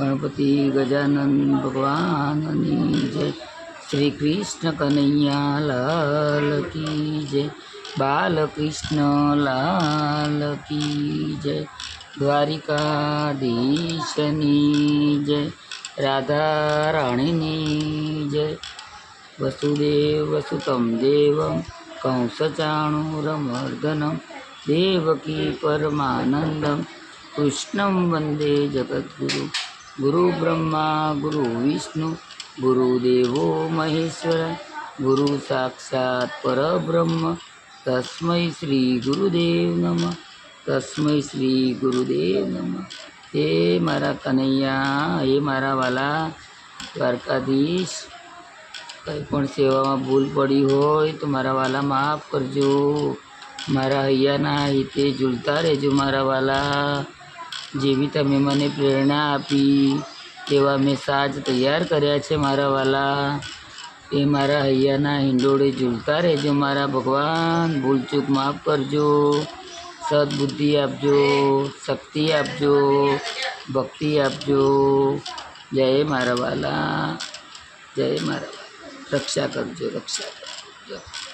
गणपति गजानन भगवान की जय। श्री कृष्ण कन्हैया लाल की जय। बाल कृष्ण लाल की जय। द्वारिकाधीशनी जय। राधा राणी जय। वसुदेव सुतं देवं कंसचाणूरमर्दनं देवकी परमानन्दं कृष्णं वन्दे जगद्गुरु। गुरुब्रह्मा गुरुविष्णु गुरुदेवो महेश्वर गुरु साक्षात् परब्रह्म तस्मै श्री गुरुदेव नमः। तस्मै श्री गुरुदेव नमः। हे मारा कन्हैया, हे मारा वाला द्वारकाधीश, કંઈ પણ સેવામાં ભૂલ પડી હોય તો મારા વાલા માફ કરજો। મારા હૈયાના હિતે ઝૂલતા રહેજો મારા વાલા। જેવી તમે મને પ્રેરણા આપી તેવા મેં સાજ તૈયાર કર્યા છે મારા વાલા। એ મારા હૈયાના હિંડોળે ઝૂલતા રહેજો મારા ભગવાન। ભૂલચૂક માફ કરજો, સદબુદ્ધિ આપજો, શક્તિ આપજો, ભક્તિ આપજો। જય મારા વાલા, જય મારા વાલા। रक्षा करजो, रक्षा करजो।